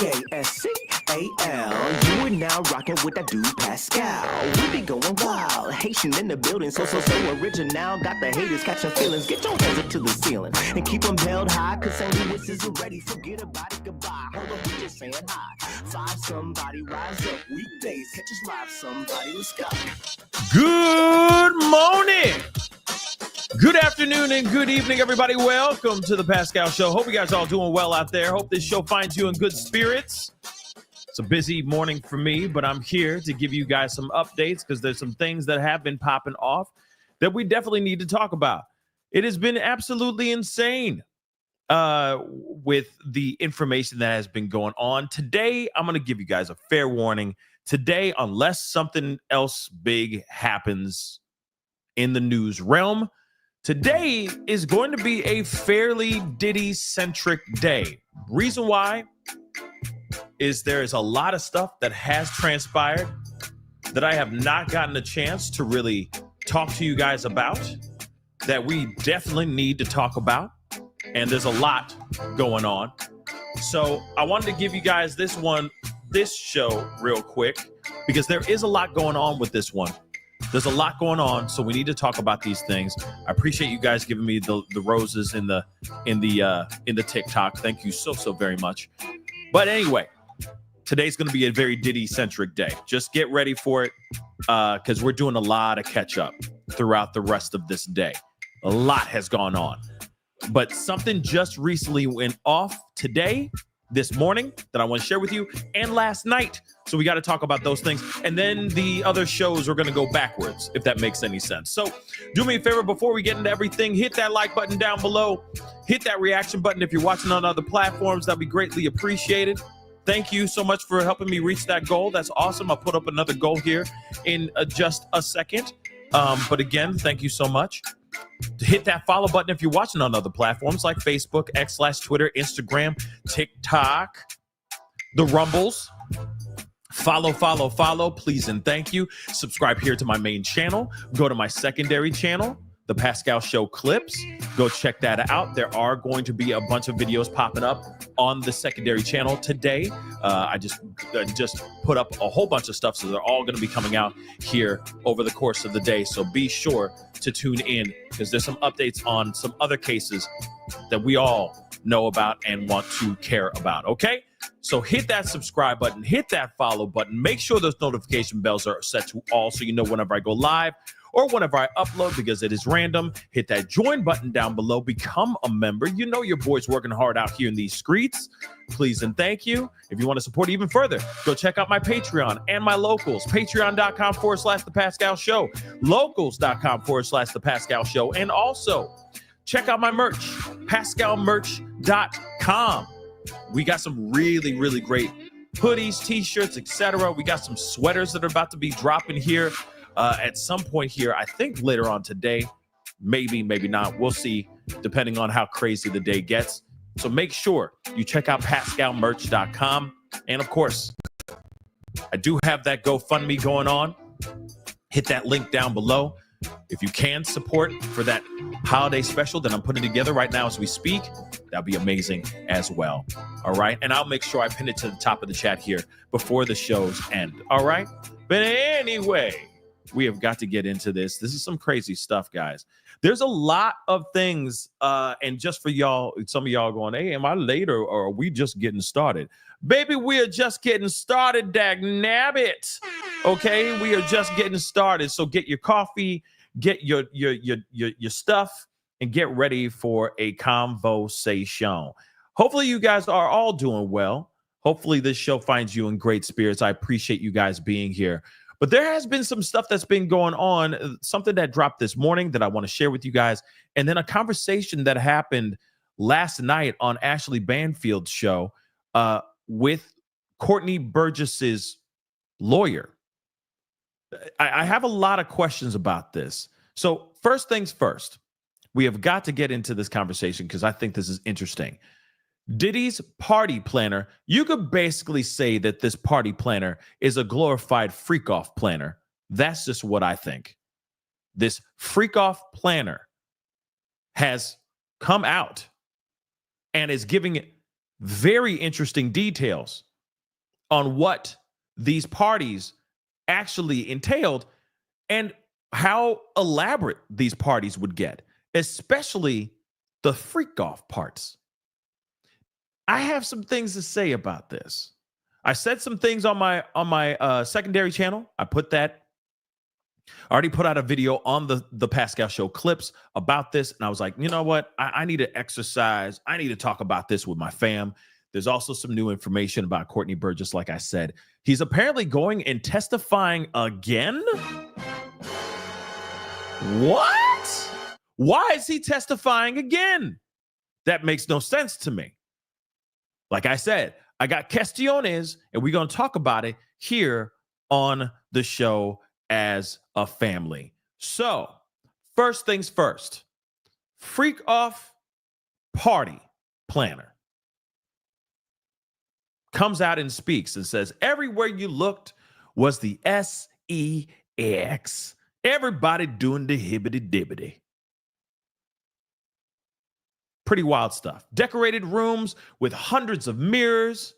Pascal. You are now rocking with that dude Pascal. We be going wild, Haitian in the building, so original. Got the haters catching feelings. Get your hands up to the ceiling and keep them held high, cause St. Louis isn't ready. Forget about it, goodbye. Hold up, we just saying hi. Five somebody, rise up. Weekdays, catch us live, somebody. Let's go. Good morning, good afternoon, and good evening, everybody. Welcome to the Pascal Show. Hope you guys all doing well out there. Hope this show finds you in good spirits. It's a busy morning for me, but I'm here to give you guys some updates because there's some things that have been popping off that we definitely need to talk about. It has been absolutely insane with the information that has been going on. Today, I'm going to give you guys a fair warning. Today, unless something else big happens in the news realm, today is going to be a fairly Diddy-centric day. Reason why is there is a lot of stuff that has transpired that I have not gotten a chance to really talk to you guys about that we definitely need to talk about. And there's a lot going on. So I wanted to give you guys this show real quick because there is a lot going on with this one. There's a lot going on, so we need to talk about these things. I appreciate you guys giving me the roses in the TikTok. Thank you so very much. But anyway, today's going to be a very Diddy-centric day. Just get ready for it because we're doing a lot of catch-up throughout the rest of this day. A lot has gone on. But something just recently went off today, this morning, that I want to share with you, and last night. So we got to talk about those things. And then the other shows are going to go backwards, if that makes any sense. So do me a favor before we get into everything. Hit that like button down below. Hit that reaction button if you're watching on other platforms. That'd be greatly appreciated. Thank you so much for helping me reach that goal. That's awesome. I'll put up another goal here in just a second. But again, thank you so much. Hit that follow button if you're watching on other platforms like Facebook, X/Twitter, Instagram, TikTok, the Rumbles. Follow, please and thank you. Subscribe here to my main channel. Go to my secondary channel, The Pascal Show Clips. Go check that out. There are going to be a bunch of videos popping up on the secondary channel today. I just put up a whole bunch of stuff, so they're all going to be coming out here over the course of the day. So be sure to tune in because there's some updates on some other cases that we all know about and want to care about, okay? So hit that subscribe button, hit that follow button, make sure those notification bells are set to all so you know whenever I go live or whenever I upload because it is random. Hit that join button down below, become a member. You know your boy's working hard out here in these streets. Please and thank you. If you want to support even further, go check out my Patreon and my locals, patreon.com/The Pascal Show, locals.com/The Pascal Show, and also check out my merch, pascalmerch.com. We got some really great hoodies, t-shirts, etc. We got some sweaters that are about to be dropping here at some point here. I think later on today, maybe not. We'll see, depending on how crazy the day gets. So make sure you check out pascalmerch.com. And of course, I do have that GoFundMe going on. Hit that link down below. If you can support for that holiday special that I'm putting together right now as we speak, that'd be amazing as well. All right. And I'll make sure I pin it to the top of the chat here before the shows end. All right. But anyway, we have got to get into this. This is some crazy stuff, guys. There's a lot of things. And just for y'all, some of y'all going, hey, am I late or are we just getting started? Baby, we are just getting started, dagnabbit. Okay, we are just getting started. So get your coffee, get your stuff, and get ready for a conversation. Hopefully you guys are all doing well. Hopefully this show finds you in great spirits. I appreciate you guys being here. But there has been some stuff that's been going on, something that dropped this morning that I want to share with you guys, and then a conversation that happened last night on Ashley Banfield's show with Courtney Burgess's lawyer. I have a lot of questions about this. So first things first, we have got to get into this conversation because I think this is interesting. Diddy's party planner, you could basically say that this party planner is a glorified freak-off planner. That's just what I think. This freak-off planner has come out and is giving very interesting details on what these parties actually entailed and how elaborate these parties would get, especially the freak off parts. I have some things to say about this. I said some things on my secondary channel. I already put out a video on the Pascal Show clips about this, and I was like, you know what? I need to exercise. I need to talk about this with my fam. There's also some new information about Courtney Burgess. Like I said, he's apparently going and testifying again. What? Why is he testifying again? That makes no sense to me. Like I said, I got questiones, and we're going to talk about it here on the show as a family. So, first things first, freak off party planner comes out and speaks and says, everywhere you looked was the SEX. Everybody doing the hibbity-dibbity. Pretty wild stuff. Decorated rooms with hundreds of mirrors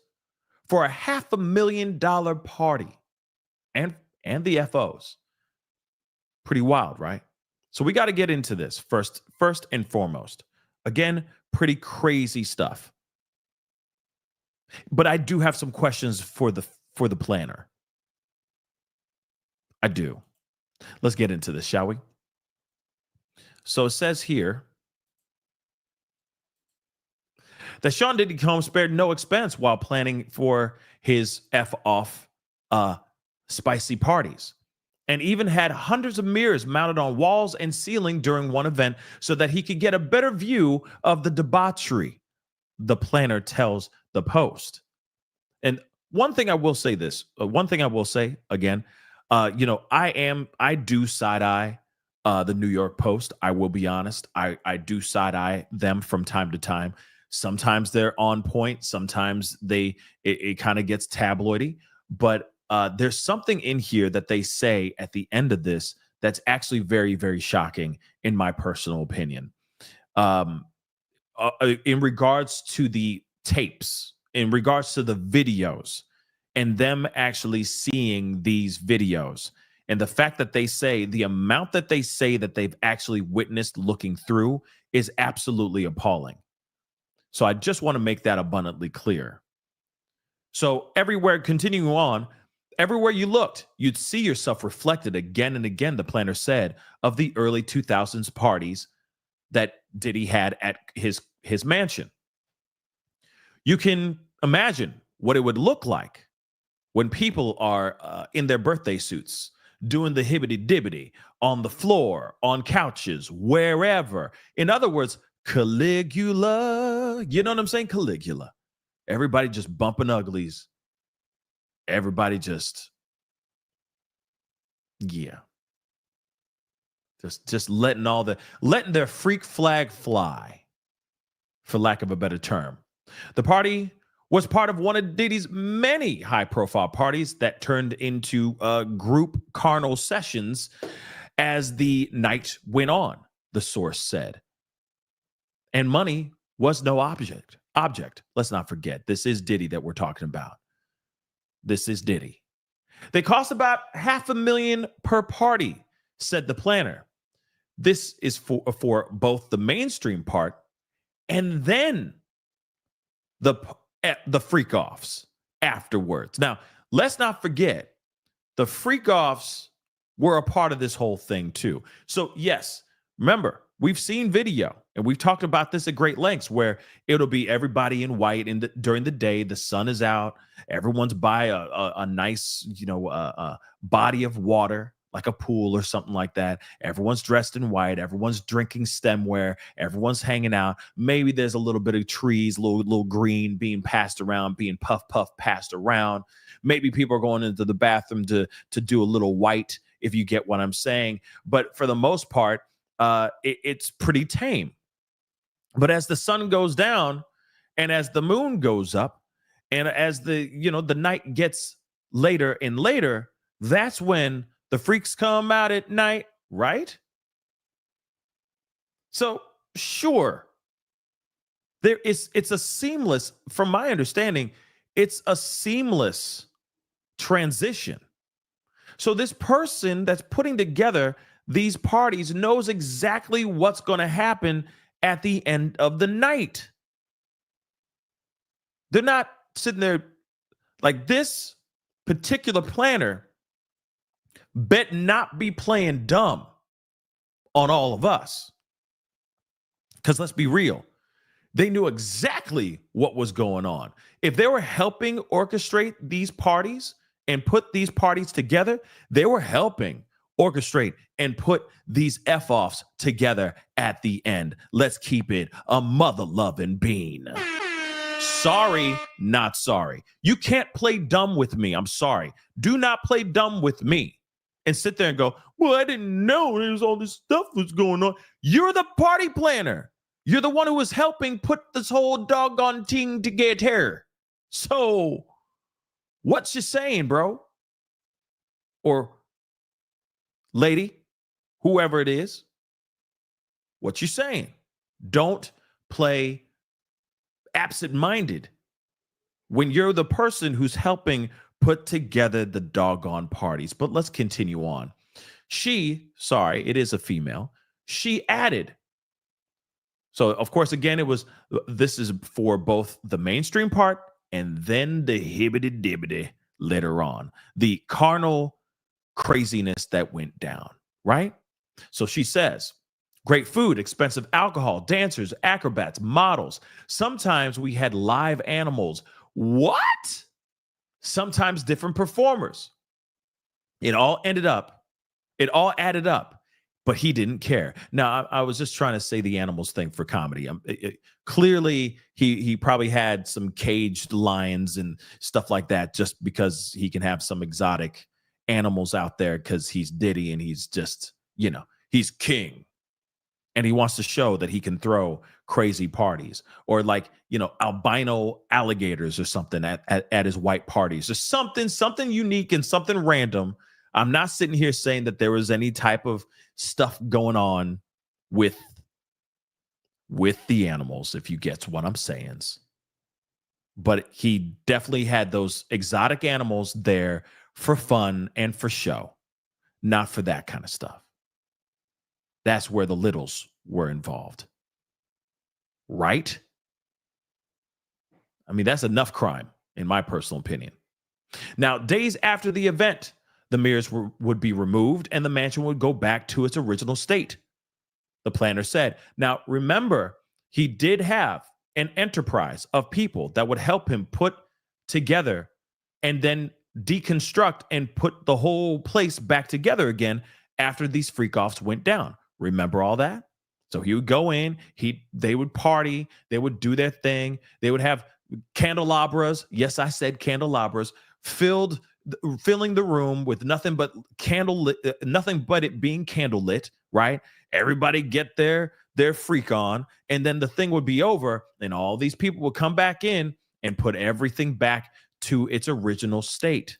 for a $500,000 party. And the FOs. Pretty wild, right? So we got to get into this first and foremost. Again, pretty crazy stuff. But I do have some questions for the planner. I do. Let's get into this, shall we? So it says here that Sean Diddy Combs spared no expense while planning for his F-off spicy parties, and even had hundreds of mirrors mounted on walls and ceiling during one event so that he could get a better view of the debauchery, the planner tells the Post. And one thing I will say again, I do side-eye the New York Post. I will be honest. I do side-eye them from time to time. Sometimes they're on point. Sometimes it kind of gets tabloidy. But there's something in here that they say at the end of this that's actually very, very shocking, in my personal opinion. In regards to the tapes, in regards to the videos, and them actually seeing these videos, and the fact that they say the amount that they say that they've actually witnessed looking through is absolutely appalling. So I just want to make that abundantly clear. So continuing on, everywhere you looked, you'd see yourself reflected again and again, the planner said, of the early 2000s parties that Diddy had at his mansion. You can imagine what it would look like when people are in their birthday suits, doing the hibbity-dibbity on the floor, on couches, wherever. In other words, Caligula. You know what I'm saying? Caligula. Everybody just bumping uglies. Everybody just, yeah. Just letting their freak flag fly, for lack of a better term. The party was part of one of Diddy's many high-profile parties that turned into group carnal sessions as the night went on, the source said. And money was no object. Let's not forget, this is Diddy that we're talking about. This is Diddy. They cost about $500,000 per party, said the planner. This is for both the mainstream part and then the freak-offs afterwards. Now, let's not forget, the freak-offs were a part of this whole thing too. So yes, remember, we've seen video, and we've talked about this at great lengths, where it'll be everybody in white during the day. The sun is out. Everyone's by a nice, body of water, like a pool or something like that. Everyone's dressed in white. Everyone's drinking stemware. Everyone's hanging out. Maybe there's a little bit of trees, little green being passed around, being puff passed around. Maybe people are going into the bathroom to do a little white, if you get what I'm saying. But for the most part, it's pretty tame. But as the sun goes down and as the moon goes up and as the night gets later and later, that's when the freaks come out at night, right? So sure, it's a seamless, from my understanding, It's a seamless transition. So this person that's putting together these parties knows exactly what's going to happen at the end of the night. They're not sitting there like this particular planner bet not be playing dumb on all of us. Because let's be real, they knew exactly what was going on. If they were helping orchestrate these parties and put these parties together, they were helping orchestrate and put these F-offs together at the end. Let's keep it a mother-loving bean. Sorry, not sorry. You can't play dumb with me. I'm sorry. Do not play dumb with me and sit there and go, well, I didn't know there's all this stuff was going on. You're the party planner. You're the one who was helping put this whole doggone thing together. So what you saying, bro? Or lady, whoever it is, what you saying? Don't play absent-minded when you're the person who's helping put together the doggone parties. But let's continue on. It is a female. She added. So, of course, again, this is for both the mainstream part and then the hibbity-dibbity later on. The carnal craziness that went down, right? So she says, great food, expensive alcohol, dancers, acrobats, models. Sometimes we had live animals. What? Sometimes different performers. It all added up, but he didn't care. Now, I was just trying to say the animals thing for comedy. Clearly, he probably had some caged lions and stuff like that just because he can have some exotic animals out there because he's Diddy and he's just, he's king. And he wants to show that he can throw crazy parties or albino alligators or something at his white parties or something unique and something random. I'm not sitting here saying that there was any type of stuff going on with the animals, if you get what I'm saying. But he definitely had those exotic animals there for fun and for show, not for that kind of stuff. That's where the littles were involved. Right? I mean, that's enough crime, in my personal opinion. Now, days after the event, the mirrors would be removed and the mansion would go back to its original state, the planner said. Now, remember, he did have an enterprise of people that would help him put together and then deconstruct and put the whole place back together again after these freak-offs went down. Remember all that? So he would go in, they would party, they would do their thing, they would have candelabras. Yes, I said candelabras, filling the room with nothing but nothing but it being candlelit, right? Everybody get their freak on, and then the thing would be over, and all these people would come back in and put everything back to its original state,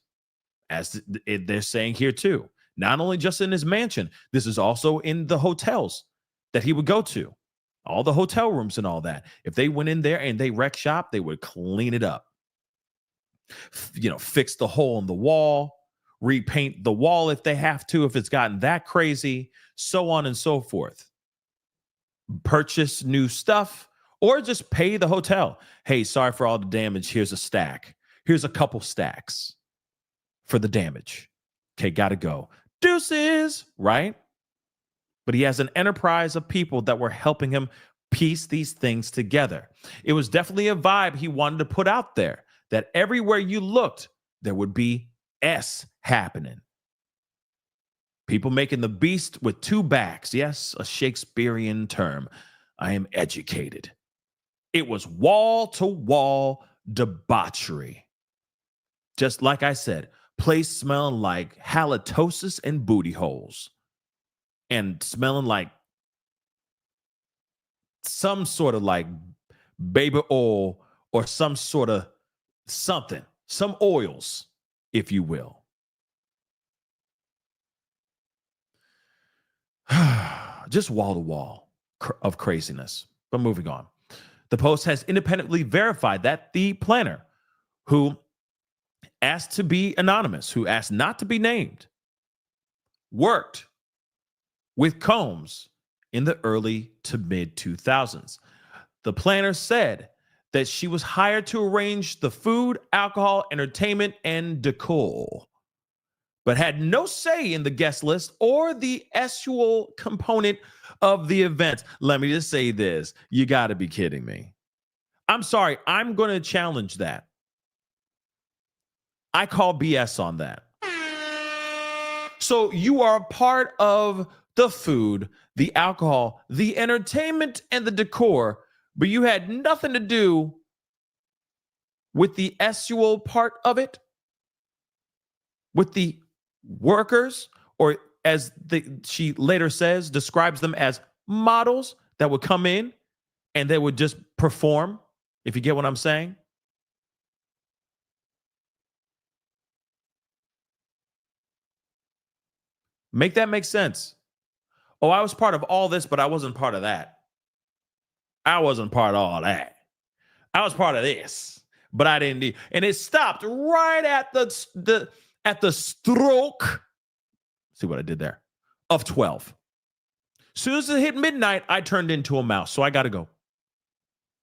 as they're saying here too. Not only just in his mansion, this is also in the hotels that he would go to, all the hotel rooms and all that. If they went in there and they wreck shop, they would clean it up. Fix the hole in the wall, repaint the wall if they have to, if it's gotten that crazy, so on and so forth. Purchase new stuff or just pay the hotel. Hey, sorry for all the damage. Here's a stack. Here's a couple stacks for the damage. Okay, gotta go. Deuces, right? But he has an enterprise of people that were helping him piece these things together. It was definitely a vibe he wanted to put out there, that everywhere you looked, there would be S happening. People making the beast with two backs. Yes, a Shakespearean term. I am educated. It was wall-to-wall debauchery. Just like I said, place smelling like halitosis and booty holes. And smelling like some sort of like baby oil or some sort of something, some oils, if you will. Just wall to wall of craziness. But moving on. The Post has independently verified that the planner who asked to be anonymous, who asked not to be named, worked with Combs in the early to mid 2000s. The planner said that she was hired to arrange the food, alcohol, entertainment, and decor, but had no say in the guest list or the actual component of the event. Let me just say this. You got to be kidding me. I'm sorry. I'm going to challenge that. I call BS on that. So you are a part of the food, the alcohol, the entertainment, and the decor, but you had nothing to do with the actual part of it, with the workers, or as she later says, describes them as models that would come in and they would just perform, if you get what I'm saying. Make that make sense. Oh, I was part of all this, but I wasn't part of that. I wasn't part of all that. I was part of this, but I didn't need. And it stopped right at the stroke. See what I did there? Of 12. As soon as it hit midnight, I turned into a mouse. So I got to go.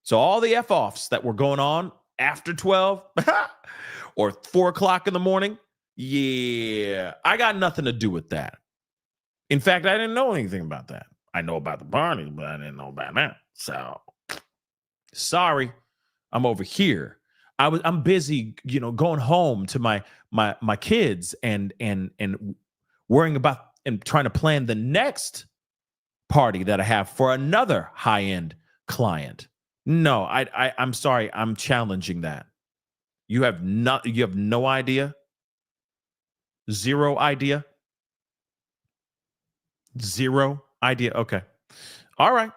So all the F-offs that were going on after 12 or 4 o'clock in the morning, yeah, I got nothing to do with that. In fact, I didn't know anything about that. I know about the party, but I didn't know about that. So sorry, I'm over here. I'm busy, going home to my kids and worrying about and trying to plan the next party that I have for another high-end client. No, I'm sorry. I'm challenging that. You have no idea. Zero idea. Zero idea. Okay. All right.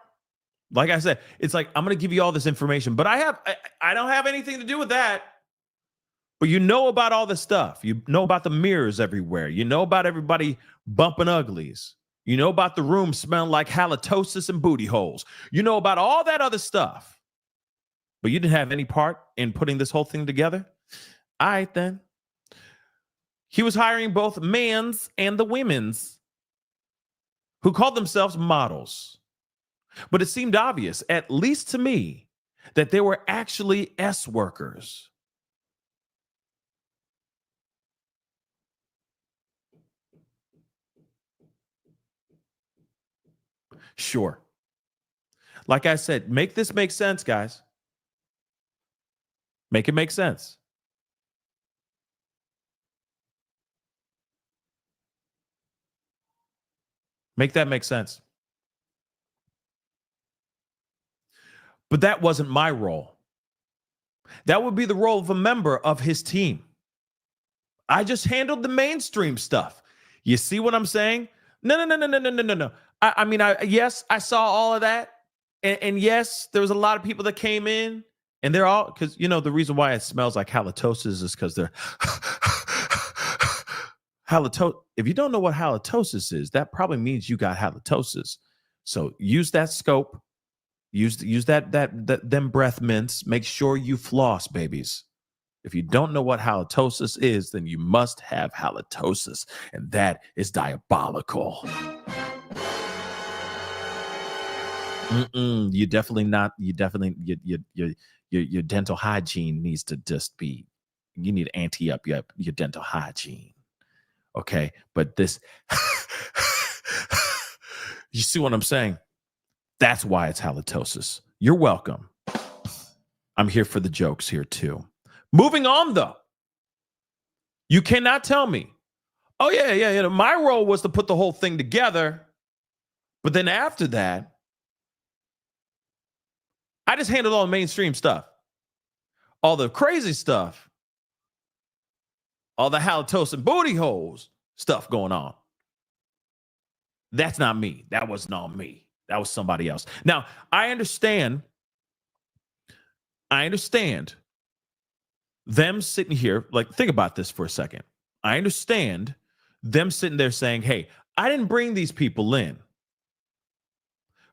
Like I said, it's like, I'm going to give you all this information, but I don't have anything to do with that. But you know about all this stuff. You know about the mirrors everywhere. You know about everybody bumping uglies. You know about the room smelling like halitosis and booty holes. You know about all that other stuff. But you didn't have any part in putting this whole thing together? All right, then. He was hiring both men's and the women's who called themselves models. But it seemed obvious, at least to me, that they were actually S workers. Sure. Like I said, make this make sense, guys. Make it make sense. Make that make sense. But that wasn't my role. That would be the role of a member of his team. I just handled the mainstream stuff. You see what I'm saying? No. I mean, yes, I saw all of that. And yes, there was a lot of people that came in and they're all, because, the reason why it smells like halitosis is because they're halitosis. If you don't know what halitosis is, that probably means you got halitosis. So use that scope. Use that them breath mints. Make sure you floss, babies. If you don't know what halitosis is, then you must have halitosis, and that is diabolical. You definitely not. You definitely your dental hygiene needs to just be. You need to ante up your dental hygiene. Okay, but this, you see what I'm saying? That's why it's halitosis. You're welcome. I'm here for the jokes here too. Moving on, though. You cannot tell me, oh, yeah. My role was to put the whole thing together. But then after that, I just handled all the mainstream stuff. All the crazy stuff. All the halitosis and booty holes stuff going on. That's not me. That wasn't on me. That was somebody else. Now, I understand them sitting here, like, think about this for a second. I understand them sitting there saying, hey, I didn't bring these people in.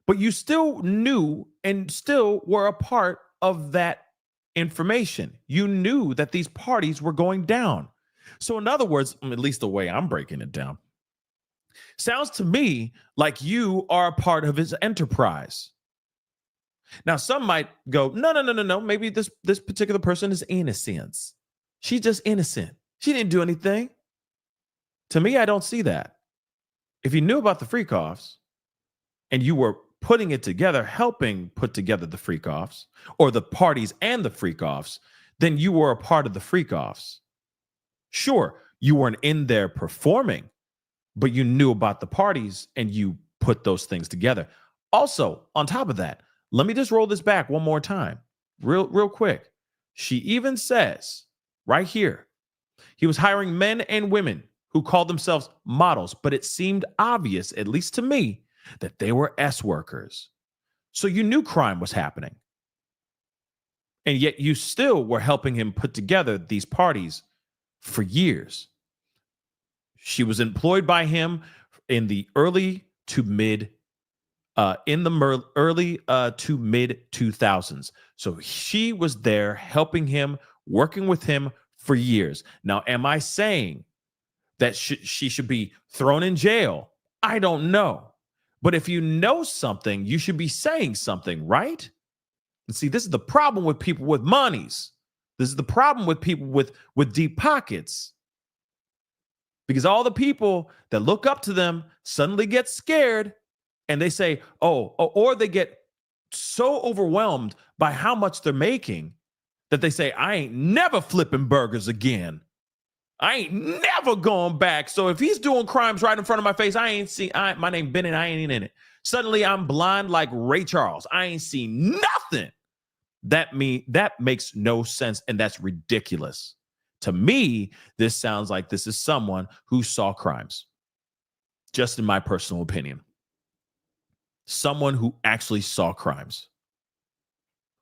But you still knew and still were a part of that information. You knew that these parties were going down. So in other words, at least the way I'm breaking it down, sounds to me like you are a part of his enterprise. Now, some might go, no. Maybe this particular person is innocent. She's just innocent. She didn't do anything. To me, I don't see that. If you knew about the freak-offs and you were putting it together, helping put together the freak-offs or the parties and the freak-offs, then you were a part of the freak-offs. Sure, you weren't in there performing, but you knew about the parties and you put those things together. Also, on top of that, let me just roll this back one more time, real quick. She even says right here, he was hiring men and women who called themselves models, but it seemed obvious, at least to me, that they were S workers. So you knew crime was happening. And yet you still were helping him put together these parties for years. She was employed by him in the early to mid 2000s. So she was there helping him, working with him for years. Now, am I saying that she should be thrown in jail? I don't know. But if you know something, you should be saying something, right? And see, this is the problem with people with monies. This is the problem with people with deep pockets. Because all the people that look up to them suddenly get scared and they say, or they get so overwhelmed by how much they're making that they say, I ain't never flipping burgers again. I ain't never going back. So if he's doing crimes right in front of my face, my name Bennett, I ain't in it. Suddenly I'm blind like Ray Charles. I ain't seen nothing. That makes no sense, and that's ridiculous. To me, this sounds like this is someone who saw crimes. Just in my personal opinion. Someone who actually saw crimes.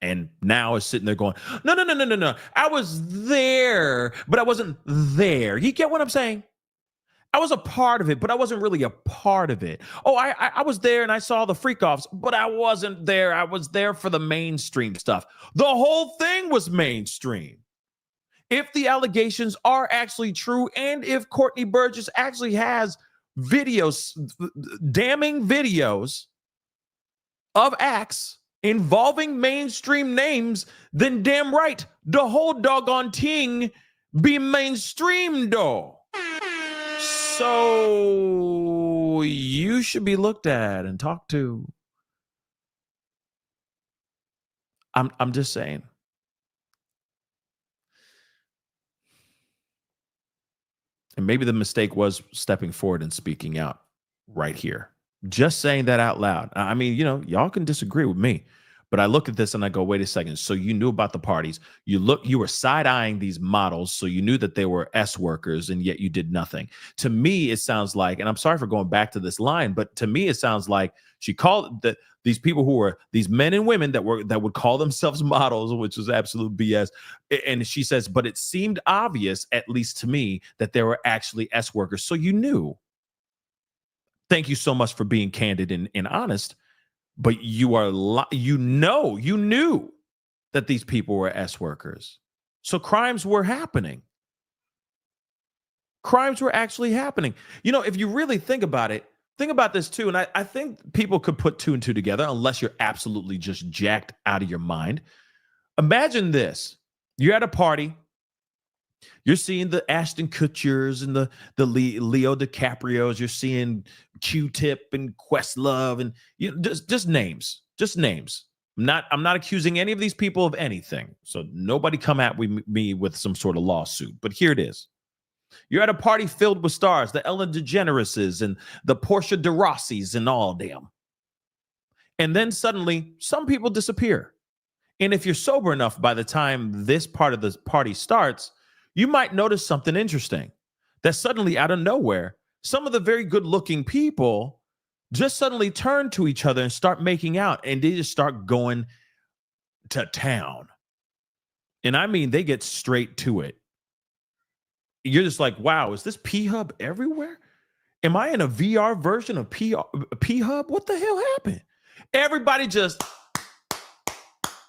And now is sitting there going, no. I was there, but I wasn't there. You get what I'm saying? I was a part of it, but I wasn't really a part of it. Oh, I was there and I saw the freak-offs, but I wasn't there. I was there for the mainstream stuff. The whole thing was mainstream. If the allegations are actually true, and if Courtney Burgess actually has videos, damning videos of acts involving mainstream names, then damn right, the whole doggone thing be mainstream though. So you should be looked at and talked to. I'm just saying. And maybe the mistake was stepping forward and speaking out right here. Just saying that out loud. I mean, y'all can disagree with me, but I look at this and I go, wait a second. So you knew about the parties. You were side-eyeing these models, so you knew that they were S workers, and yet you did nothing. To me, it sounds like, and I'm sorry for going back to this line, but to me, it sounds like she called these people who were these men and women that would call themselves models, which was absolute BS. And she says, but it seemed obvious, at least to me, that they were actually S workers. So you knew. Thank you so much for being candid and honest. But you knew that these people were S workers. So crimes were happening. Crimes were actually happening. If you really think about it, think about this too. And I think people could put two and two together unless you're absolutely just jacked out of your mind. Imagine this. You're at a party. You're seeing the Ashton Kutchers and the Leo DiCaprios. You're seeing Q-Tip and Questlove and just names. I'm not accusing any of these people of anything. So nobody come at me with some sort of lawsuit. But here it is. You're at a party filled with stars, the Ellen DeGenereses and the Portia de Rossi's and all them. And then suddenly some people disappear. And if you're sober enough by the time this part of the party starts, you might notice something interesting, that suddenly out of nowhere, some of the very good looking people just suddenly turn to each other and start making out, and they just start going to town. And I mean, they get straight to it. You're just like, wow, is this P-Hub everywhere? Am I in a VR version of P-Hub? What the hell happened? Everybody just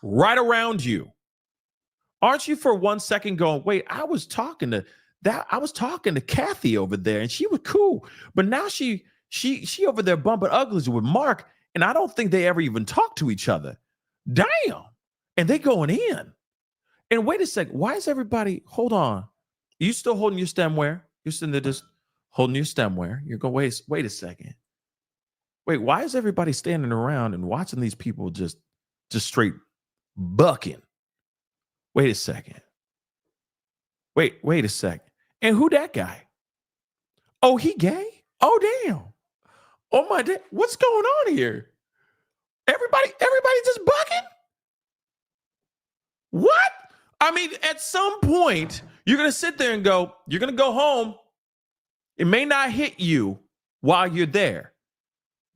right around you. Aren't you for 1 second going, wait, I was talking to Kathy over there and she was cool. But now she over there bumping uglies with Mark, and I don't think they ever even talk to each other. Damn. And they going in. And wait a second, why is everybody, hold on. Are you still holding your stemware? You're sitting there just holding your stemware. You're going, wait a second. Wait, why is everybody standing around and watching these people just straight bucking? Wait a second. Wait a second. And who that guy? Oh, he gay? Oh, damn. Oh my God. What's going on here? Everybody just bucking? What? I mean, at some point, you're going to sit there and go, you're going to go home. It may not hit you while you're there,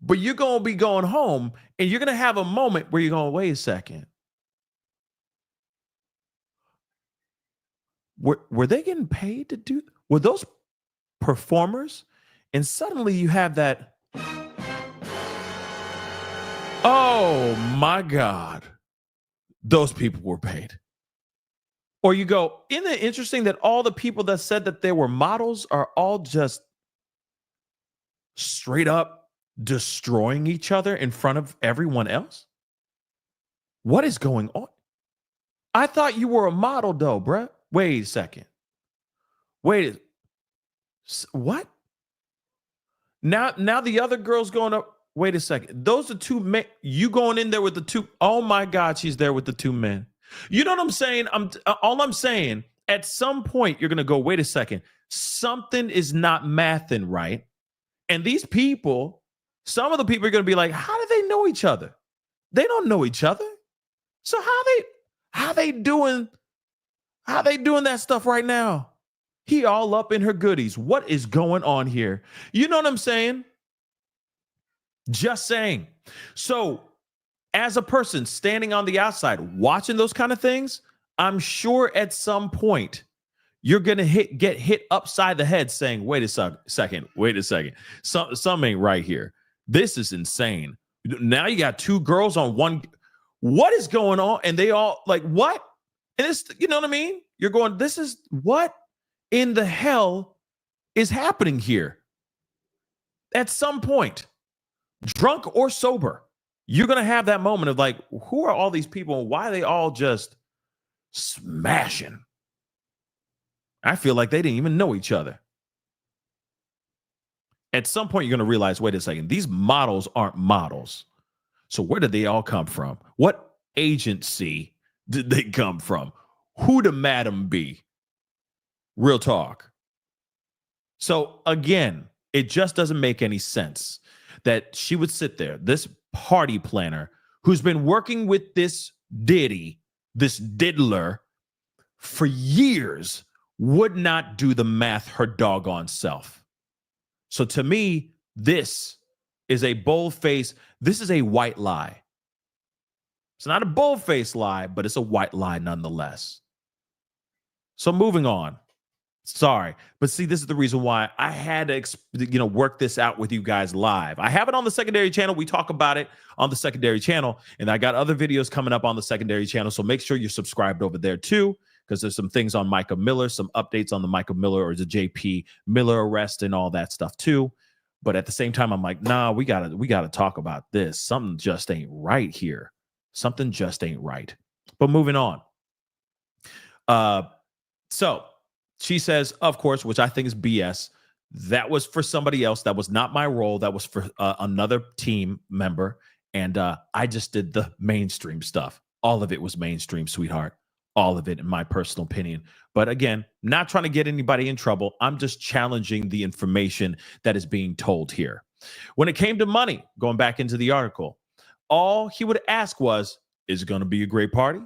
but you're going to be going home and you're going to have a moment where you're going, wait a second. Were they getting paid to do? Were those performers? And suddenly you have that. Oh my God. Those people were paid. Or you go, isn't it interesting that all the people that said that they were models are all just straight up destroying each other in front of everyone else? What is going on? I thought you were a model though, bruh. Wait a second. What? Now the other girl's going up. Wait a second. Those are two men. You going in there with the two. Oh my God, she's there with the two men. You know what I'm saying? All I'm saying, at some point, you're going to go, wait a second. Something is not mathing right. And these people, some of the people are going to be like, how do they know each other? They don't know each other. So how they doing that stuff right now? He all up in her goodies. What is going on here? You know what I'm saying? Just saying. So as a person standing on the outside watching those kind of things, I'm sure at some point you're going to get hit upside the head saying, wait a second. Something ain't right here. This is insane. Now you got two girls on one. What is going on? And they all like, what? And it's, you know what I mean? You're going, this is what in the hell is happening here? At some point, drunk or sober, you're going to have that moment of like, who are all these people and why are they all just smashing? I feel like they didn't even know each other. At some point, you're going to realize, wait a second, these models aren't models. So where did they all come from? What agency did they come from? Who the madam be? Real talk. So again, it just doesn't make any sense that she would sit there, this party planner who's been working with this Diddy, this diddler for years, would not do the math her doggone self. So to me, this is a bold-faced, this is a white lie. It's not a bold-faced lie, but it's a white lie nonetheless. So moving on. Sorry, but see, this is the reason why I had to, work this out with you guys live. I have it on the secondary channel. We talk about it on the secondary channel, and I got other videos coming up on the secondary channel. So make sure you're subscribed over there too, because there's some things on Micah Miller, some updates on the Micah Miller or the JP Miller arrest and all that stuff too. But at the same time, I'm like, nah, we gotta talk about this. Something just ain't right here. Something just ain't right. But moving on. So she says, of course, which I think is BS. That was for somebody else. That was not my role. That was for another team member. And I just did the mainstream stuff. All of it was mainstream, sweetheart. All of it, in my personal opinion. But again, not trying to get anybody in trouble. I'm just challenging the information that is being told here. When it came to money, going back into the article, all he would ask was, is it going to be a great party?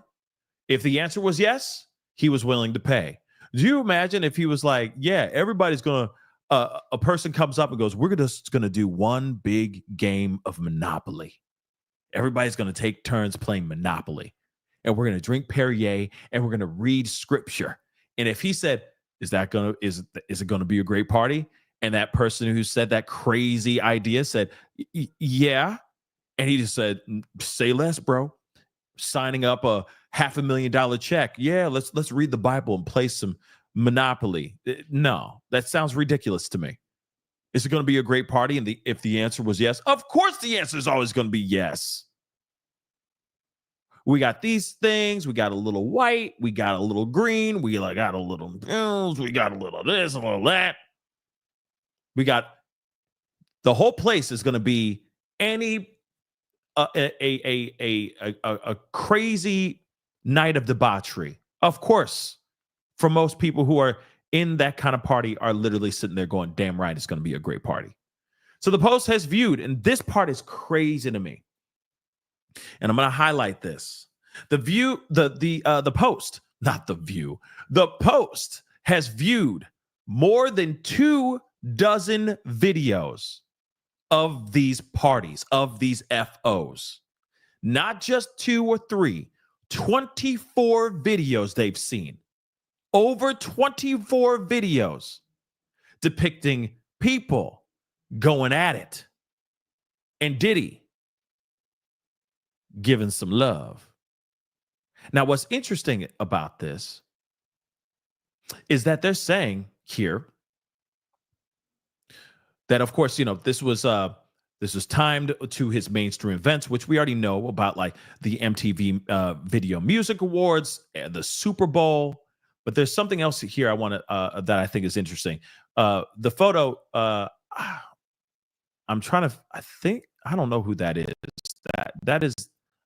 If the answer was yes, he was willing to pay. Do you imagine if he was like, yeah, everybody's going to, a person comes up and goes, we're just going to do one big game of Monopoly. Everybody's going to take turns playing Monopoly. And we're going to drink Perrier and we're going to read scripture. And if he said, is it going to be a great party? And that person who said that crazy idea said, yeah. And he just said, say less, bro. Signing up a $500,000 check. Yeah, let's read the Bible and play some Monopoly. No, that sounds ridiculous to me. Is it going to be a great party? And if the answer was yes, of course the answer is always going to be yes. We got these things. We got a little white. We got a little green. We got a little bills. We got a little this, a little that. We got the whole place is going to be a crazy night of debauchery. Of course, for most people who are in that kind of party are literally sitting there going, damn right, it's going to be a great party. So the Post has viewed, and this part is crazy to me. And I'm going to highlight this. The Post, not the View. The Post has viewed more than 24 videos of these parties, of these FOs. Not just 2 or 3, 24 videos they've seen. Over 24 videos depicting people going at it. And Diddy giving some love. Now, what's interesting about this is that they're saying here that, of course, this was timed to his mainstream events, which we already know about, like the MTV Video Music Awards, the Super Bowl. But there's something else here I want to that I think is interesting. The photo. I'm trying to. I don't know who that is. That is.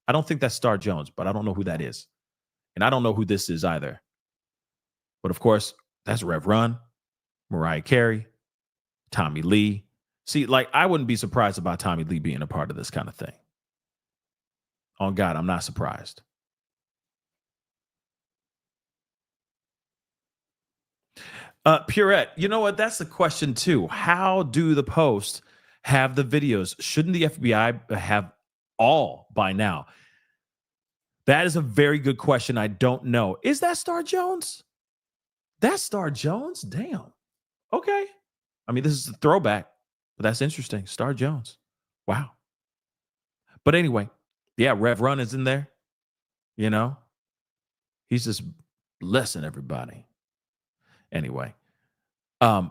I don't think that's Star Jones, but I don't know who that is, and I don't know who this is either. But of course, that's Rev Run, Mariah Carey, Tommy Lee. See, like, I wouldn't be surprised about Tommy Lee being a part of this kind of thing. On God, I'm not surprised. Purette, you know what? That's the question too. How do the Post have the videos? Shouldn't the FBI have all by now? That is a very good question. I don't know. Is that Star Jones? That's Star Jones? Damn. Okay. I mean, this is a throwback, but that's interesting. Star Jones. Wow. But anyway, yeah, Rev Run is in there. He's just blessing everybody. Anyway, as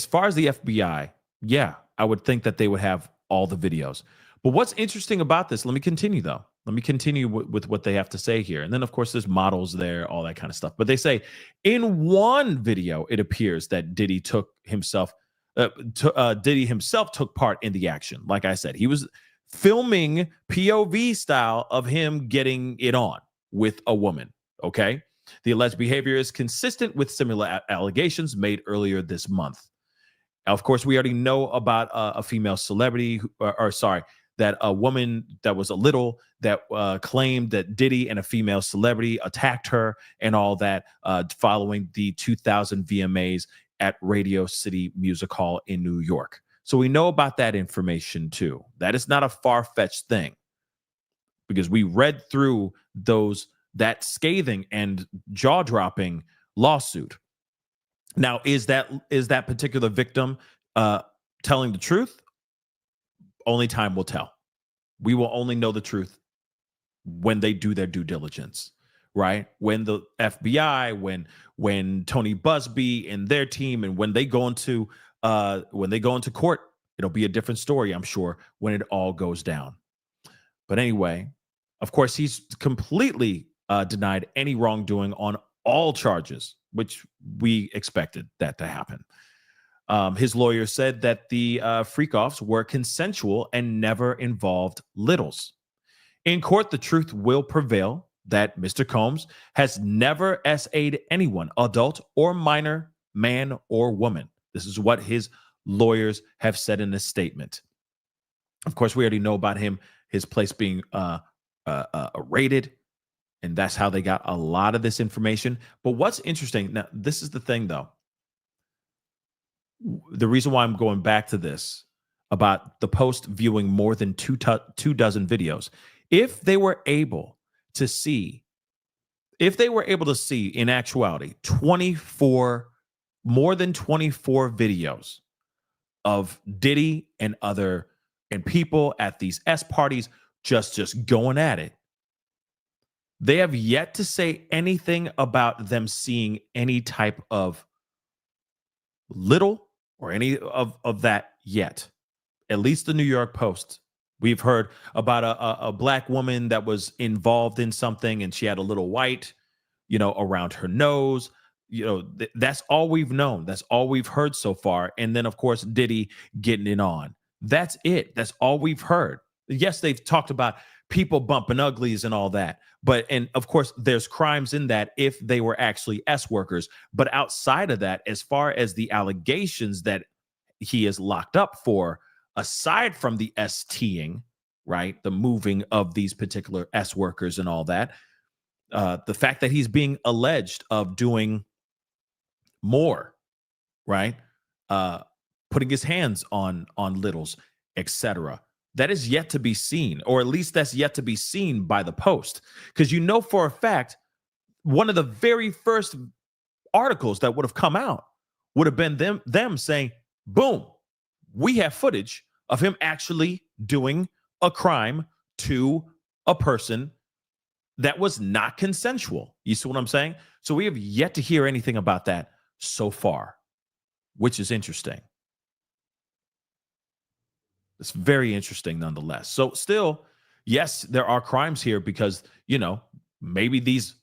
far as the FBI, yeah, I would think that they would have all the videos. But what's interesting about this, let me continue though. Let me continue with what they have to say here. And then, of course, there's models there, all that kind of stuff. But they say in one video, it appears that Diddy himself took part in the action. Like I said, he was filming POV style of him getting it on with a woman. Okay. The alleged behavior is consistent with similar allegations made earlier this month. Of course, we already know about a female celebrity, that a woman that was a little that claimed that Diddy and a female celebrity attacked her and all that following the 2000 VMAs at Radio City Music Hall in New York. So we know about that information too. That is not a far-fetched thing, because we read through that scathing and jaw-dropping lawsuit. Now, is that particular victim telling the truth? Only time will tell. We will only know the truth when they do their due diligence, right? When the FBI, when Tony Busby and their team, and when they go into court, it'll be a different story, I'm sure, when it all goes down. But anyway, of course, he's completely denied any wrongdoing on all charges, which we expected that to happen. His lawyer said that the freak-offs were consensual and never involved littles. In court, the truth will prevail that Mr. Combs has never SA'd anyone, adult or minor, man or woman. This is what his lawyers have said in a statement. Of course, we already know about his place being raided, and that's how they got a lot of this information. But what's interesting, now, this is the thing, though. The reason why I'm going back to this about the Post viewing more than two dozen videos, if they were able to see in actuality more than 24 videos of Diddy and people at these S parties just going at it, They have yet to say anything about them seeing any type of little or any of that yet. At least the New York Post. We've heard about a black woman that was involved in something and she had a little white, around her nose. That's all we've known. That's all we've heard so far. And then, of course, Diddy getting it on. That's it. That's all we've heard. Yes, they've talked about people bumping uglies and all that. And of course, there's crimes in that if they were actually S workers. But outside of that, as far as the allegations that he is locked up for, aside from the STing, right, the moving of these particular S workers and all that, the fact that he's being alleged of doing more, right, putting his hands on littles, etc. That is yet to be seen, or at least that's yet to be seen by the Post, because for a fact one of the very first articles that would have come out would have been them saying, "Boom, we have footage of him actually doing a crime to a person that was not consensual." You see what I'm saying? So we have yet to hear anything about that so far, which is interesting. It's very interesting nonetheless. So still, yes, there are crimes here because, maybe these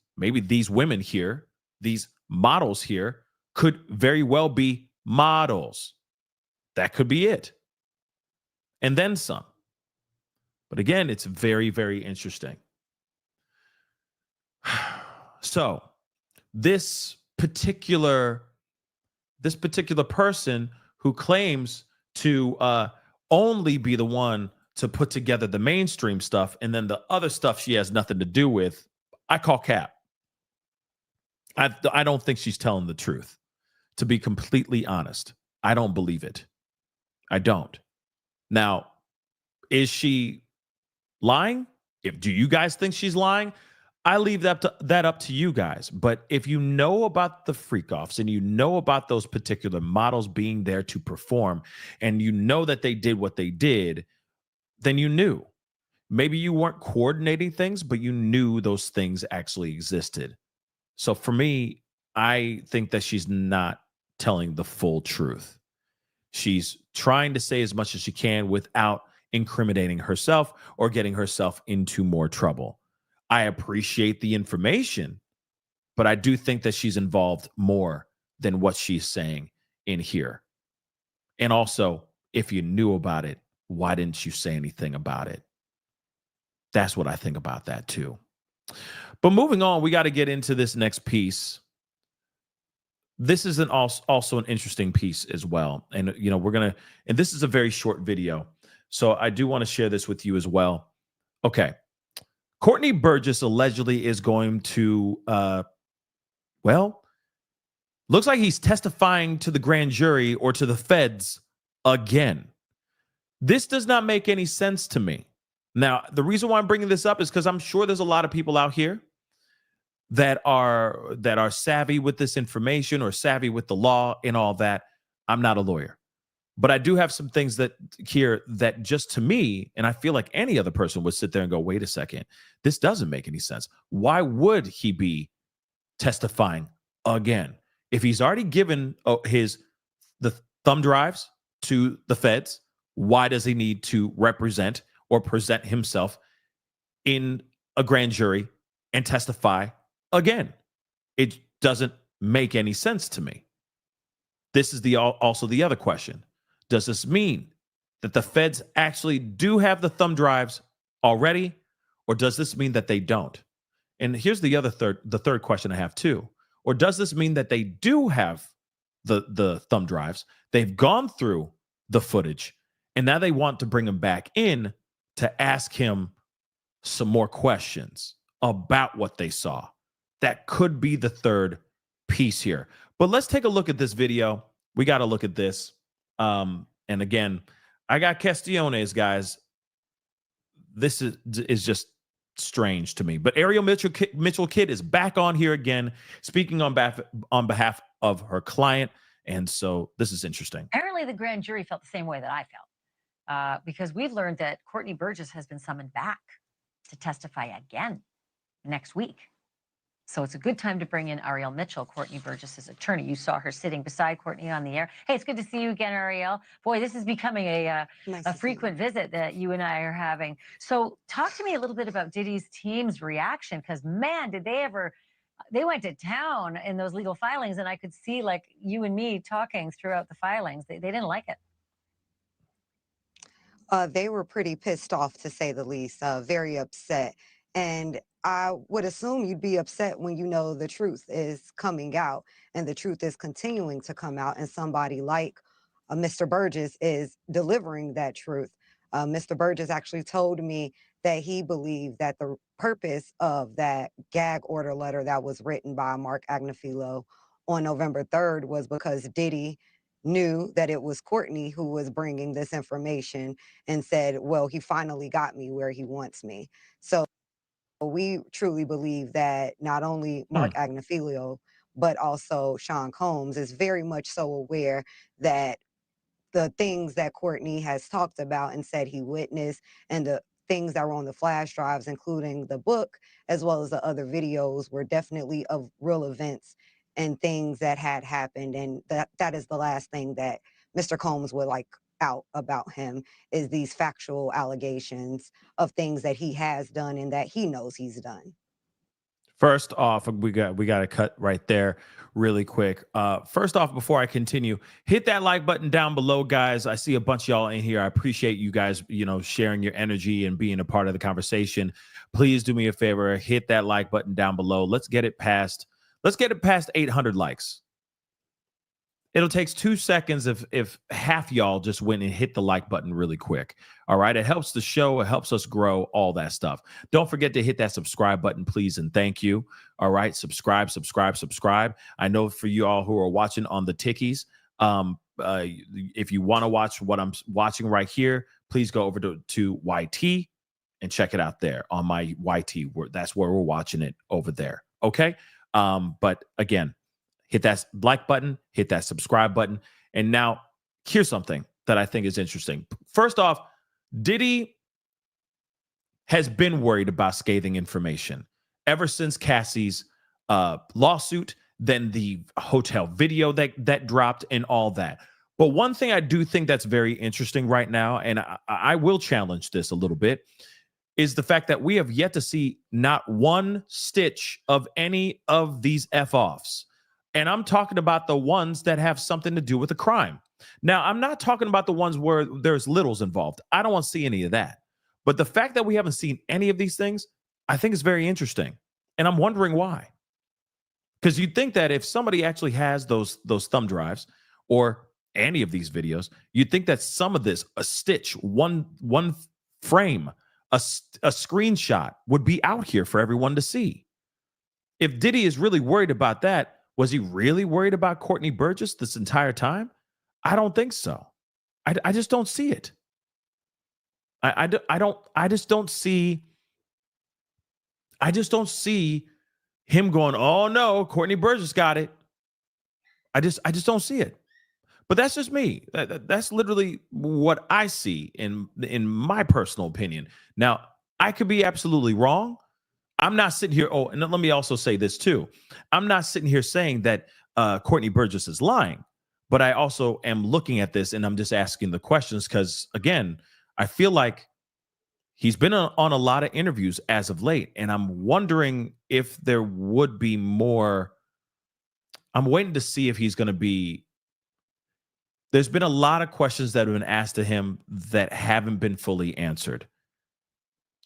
women here, these models here could very well be models. That could be it. And then some. But again, it's very, very interesting. So this particular person who claims to only be the one to put together the mainstream stuff, and then the other stuff she has nothing to do with, I call cap. I don't think she's telling the truth. To be completely honest, I don't believe it. I don't. Now, is she lying? Do you guys think she's lying? I leave that up to you guys. But if you know about the freak offs and you know about those particular models being there to perform, and you know that they did what they did, then you knew. Maybe you weren't coordinating things, but you knew those things actually existed. So for me, I think that she's not telling the full truth. She's trying to say as much as she can without incriminating herself or getting herself into more trouble. I appreciate the information, but I do think that she's involved more than what she's saying in here. And also, if you knew about it, why didn't you say anything about it? That's what I think about that too. But moving on, we got to get into this next piece. This is also an interesting piece as well. And, and this is a very short video. So I do want to share this with you as well. Okay. Courtney Burgess allegedly is going to, looks like he's testifying to the grand jury or to the feds again. This does not make any sense to me. Now, the reason why I'm bringing this up is because I'm sure there's a lot of people out here that are savvy with this information or savvy with the law and all that. I'm not a lawyer, but I do have some things that just to me, and I feel like any other person would sit there and go, wait a second, this doesn't make any sense. Why would he be testifying again? If he's already given the thumb drives to the feds, why does he need to represent or present himself in a grand jury and testify again? It doesn't make any sense to me. This is also the other question. Does this mean that the feds actually do have the thumb drives already, or does this mean that they don't? And here's the third question I have too. Or does this mean that they do have the thumb drives? They've gone through the footage, and now they want to bring him back in to ask him some more questions about what they saw. That could be the third piece here. But let's take a look at this video. We got to look at this. And again, I got Castellones, guys. This is just strange to me. But Ariel Mitchell Kidd is back on here again, speaking on behalf of her client. And so this is interesting. Apparently, the grand jury felt the same way that I felt, because we've learned that Courtney Burgess has been summoned back to testify again. next week. So it's a good time to bring in Ariel Mitchell, Courtney Burgess's attorney. You saw her sitting beside Courtney on the air. Hey, it's good to see you again, Ariel. Boy, this is becoming a frequent visit that you and I are having. So talk to me a little bit about Diddy's team's reaction, because man, did they went to town in those legal filings, and I could see like you and me talking throughout the filings. They didn't like it. They were pretty pissed off, to say the least, very upset. And I would assume you'd be upset when you know the truth is coming out and the truth is continuing to come out, and somebody like Mr. Burgess is delivering that truth. Mr. Burgess actually told me that he believed that the purpose of that gag order letter that was written by Mark Agnifilo on November 3rd was because Diddy knew that it was Courtney who was bringing this information and said, well, he finally got me where he wants me. So we truly believe that not only Mark Agnifilo, but also Sean Combs is very much so aware that the things that Courtney has talked about and said he witnessed, and the things that were on the flash drives, including the book, as well as the other videos, were definitely of real events and things that had happened. And that is the last thing that Mr. Combs would like out about him, is these factual allegations of things that he has done and that he knows he's done. First off, we got to cut right there really quick. First off, before I continue, hit that like button down below, guys. I see a bunch of y'all in here. I appreciate you guys, sharing your energy and being a part of the conversation. Please do me a favor, hit that like button down below. Let's get it past 800 likes. It'll take 2 seconds if half y'all just went and hit the like button really quick. All right. It helps the show. It helps us grow, all that stuff. Don't forget to hit that subscribe button, please. And thank you. All right. Subscribe. I know for you all who are watching on the Tickies, if you want to watch what I'm watching right here, please go over to YT and check it out there on my YT. That's where we're watching it over there. Okay. But again, hit that like button, hit that subscribe button. And now here's something that I think is interesting. First off, Diddy has been worried about scathing information ever since Cassie's lawsuit, then the hotel video that dropped and all that. But one thing I do think that's very interesting right now, and I will challenge this a little bit, is the fact that we have yet to see not one stitch of any of these F-offs. And I'm talking about the ones that have something to do with the crime. Now, I'm not talking about the ones where there's littles involved. I don't want to see any of that. But the fact that we haven't seen any of these things, I think is very interesting. And I'm wondering why. Because you'd think that if somebody actually has those thumb drives or any of these videos, you'd think that some of this, a stitch, one frame, a screenshot would be out here for everyone to see. If Diddy is really worried about that, was he really worried about Courtney Burgess this entire time? I don't think so. I just don't see it. I just don't see him going, oh no, Courtney Burgess got it. I just don't see it. But that's just me. That's literally what I see in my personal opinion. Now, I could be absolutely wrong. I'm not sitting here. Oh, and let me also say this too. I'm not sitting here saying that Courtney Burgess is lying, but I also am looking at this and I'm just asking the questions because, again, I feel like he's been on a lot of interviews as of late, and I'm wondering if there would be more. I'm waiting to see if he's going to be. There's been a lot of questions that have been asked to him that haven't been fully answered.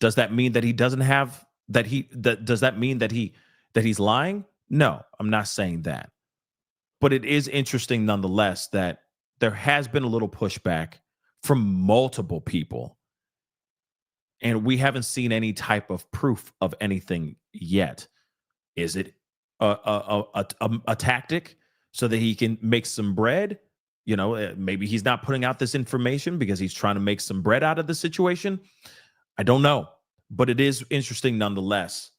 Does that mean that he doesn't have? Does that mean that he's lying? No, I'm not saying that. But it is interesting nonetheless that there has been a little pushback from multiple people. And we haven't seen any type of proof of anything yet. Is it a tactic so that he can make some bread? Maybe he's not putting out this information because he's trying to make some bread out of the situation. I don't know. But it is interesting nonetheless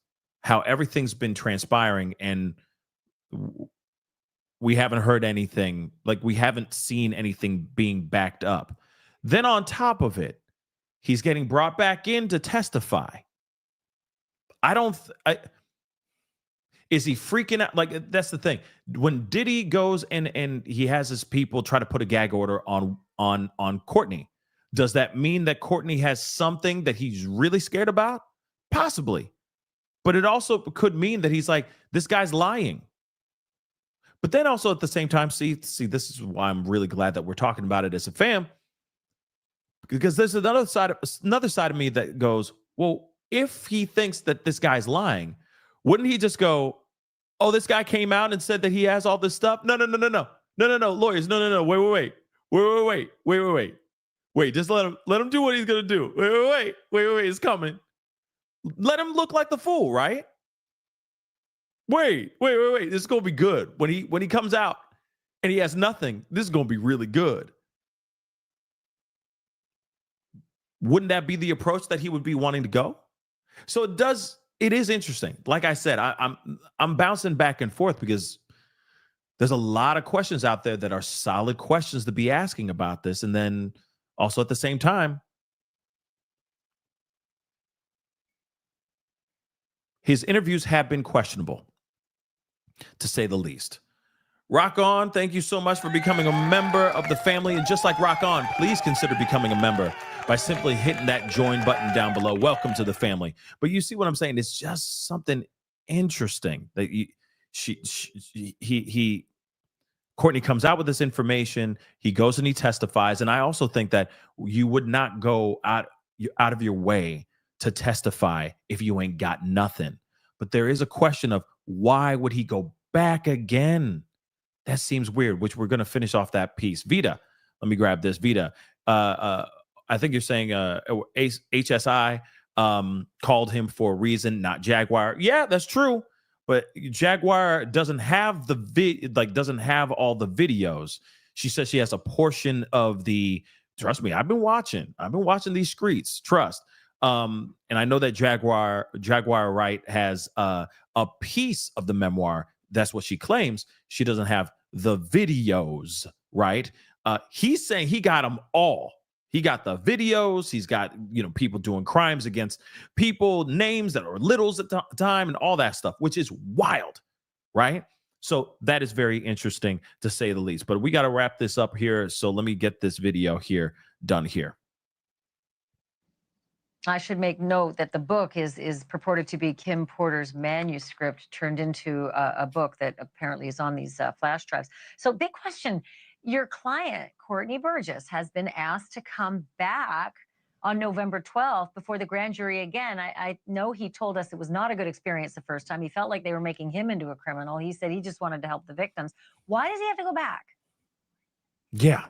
how everything's been transpiring, and we haven't heard anything, like we haven't seen anything being backed up. Then on top of it, he's getting brought back in to testify. Is he freaking out? Like, that's the thing. When Diddy goes and he has his people try to put a gag order on Courtney, does that mean that Courtney has something that he's really scared about? Possibly. But it also could mean that he's like, this guy's lying. But then also at the same time, see, this is why I'm really glad that we're talking about it as a fam, because there's another side of me that goes, well, if he thinks that this guy's lying, wouldn't he just go, oh, this guy came out and said that he has all this stuff? No, lawyers, no, wait, just let him do what he's gonna do. Wait, it's coming. Let him look like the fool, right? Wait, this is gonna be good. When he comes out and he has nothing, this is gonna be really good. Wouldn't that be the approach that he would be wanting to go? So it is interesting. Like I said, I'm bouncing back and forth because there's a lot of questions out there that are solid questions to be asking about this. And then also at the same time, his interviews have been questionable, to say the least. Rock On, thank you so much for becoming a member of the family. And just like Rock On, please consider becoming a member by simply hitting that join button down below. Welcome to the family. But you see what I'm saying? It's just something interesting that Courtney comes out with this information. He goes and he testifies. And I also think that you would not go out of your way to testify if you ain't got nothing. But there is a question of why would he go back again? That seems weird, which we're going to finish off that piece. Vita, let me grab this. Vita, I think you're saying HSI called him for a reason, not Jaguar. Yeah, that's true. But Jaguar doesn't have doesn't have all the videos. She says she has a portion of the. Trust me, I've been watching these streets. Trust. And I know that Jaguar Wright has a piece of the memoir. That's what she claims. She doesn't have the videos, right? He's saying he got them all. He got the videos. He's got, people doing crimes against people, names that are littles at the time and all that stuff, which is wild, right? So that is very interesting to say the least. But we got to wrap this up here. So let me get this video here done here. I should make note that the book is purported to be Kim Porter's manuscript turned into a book that apparently is on these flash drives. So big question. Your client, Courtney Burgess, has been asked to come back on November 12th before the grand jury again. I know he told us it was not a good experience the first time. He felt like they were making him into a criminal. He said he just wanted to help the victims. Why does he have to go back? Yeah.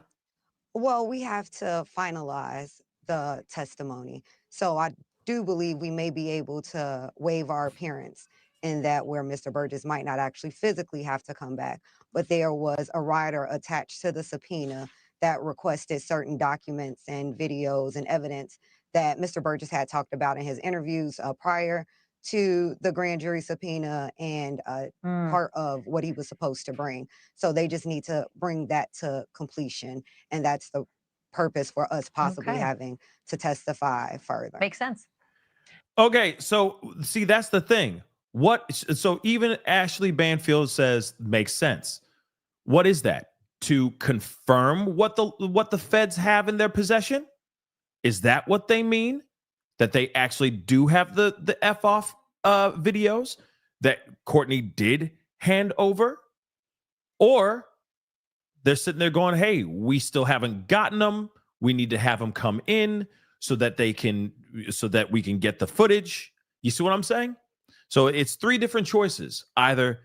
Well, we have to finalize the testimony. So I do believe we may be able to waive our appearance in that where Mr. Burgess might not actually physically have to come back, but there was a rider attached to the subpoena that requested certain documents and videos and evidence that Mr. Burgess had talked about in his interviews prior to the grand jury subpoena and part of what he was supposed to bring. So they just need to bring that to completion. And that's the purpose for us possibly having to testify further. Makes sense. Okay, so see, that's the thing. So even Ashley Banfield says makes sense. What is that? To confirm what the feds have in their possession? Is that what they mean? That they actually do have the F-off videos that Courtney did hand over? Or they're sitting there going, hey, we still haven't gotten them. We need to have them come in so that we can get the footage. You see what I'm saying? So it's three different choices. Either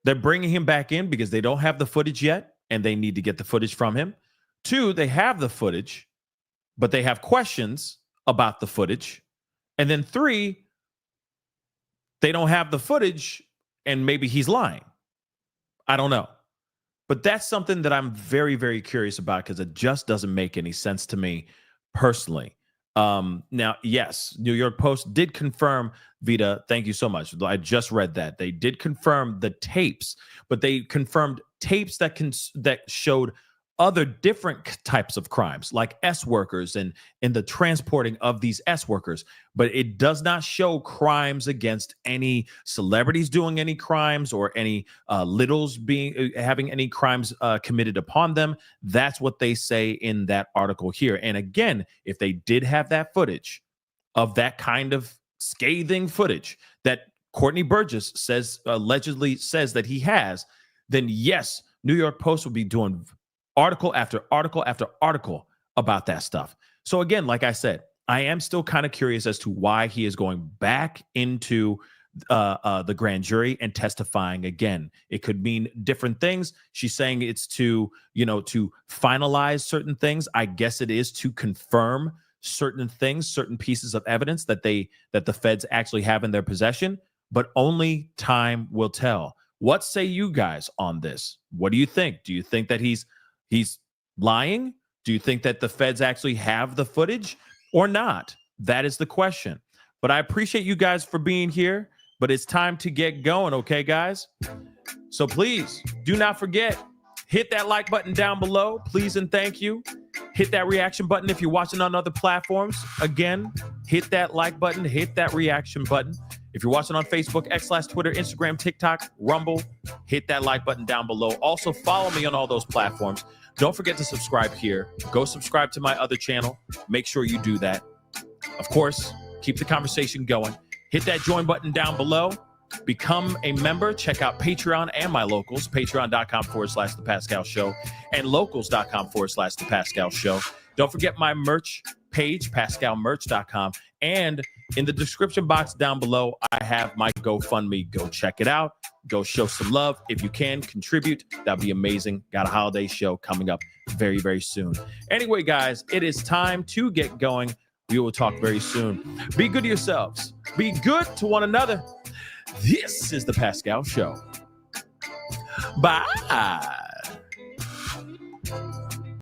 they're bringing him back in because they don't have the footage yet and they need to get the footage from him. Two, they have the footage, but they have questions about the footage. And then three, they don't have the footage and maybe he's lying. I don't know. But that's something that I'm very, very curious about because it just doesn't make any sense to me personally. Now, yes, New York Post did confirm, Vita, thank you so much. I just read that. They did confirm the tapes, but they confirmed tapes that showed other different types of crimes like S workers and in the transporting of these S workers, but it does not show crimes against any celebrities doing any crimes or any littles having any crimes committed upon them. That's what they say in that article here. And again, if they did have that footage of that kind of scathing footage that Courtney Burgess says allegedly says that he has, then yes, New York Post will be doing article after article after article about that stuff. So again, like I said, I am still kind of curious as to why he is going back into the grand jury and testifying again. It could mean different things. She's saying it's to finalize certain things. I guess it is to confirm certain things, certain pieces of evidence that the feds actually have in their possession, but only time will tell. What say you guys on this? What do you think? Do you think that he's lying? Do you think that the feds actually have the footage or not? That is the question. But I appreciate you guys for being here, but it's time to get going, okay, guys? So please do not forget, hit that like button down below, please and thank you. Hit that reaction button if you're watching on other platforms. Again, hit that like button, hit that reaction button. If you're watching on Facebook, X/Twitter, Instagram, TikTok, Rumble, hit that like button down below. Also, follow me on all those platforms. Don't forget to subscribe here. Go subscribe to my other channel. Make sure you do that. Of course, keep the conversation going. Hit that join button down below. Become a member. Check out Patreon and my locals, patreon.com/The Pascal Show and locals.com/The Pascal Show. Don't forget my merch page, pascalmerch.com. And in the description box down below, I have my GoFundMe. Go check it out. Go show some love. If you can contribute, that'd be amazing. Got a holiday show coming up very, very soon. Anyway, guys, it is time to get going. We will talk very soon. Be good to yourselves. Be good to one another. This is The Pascal Show. Bye.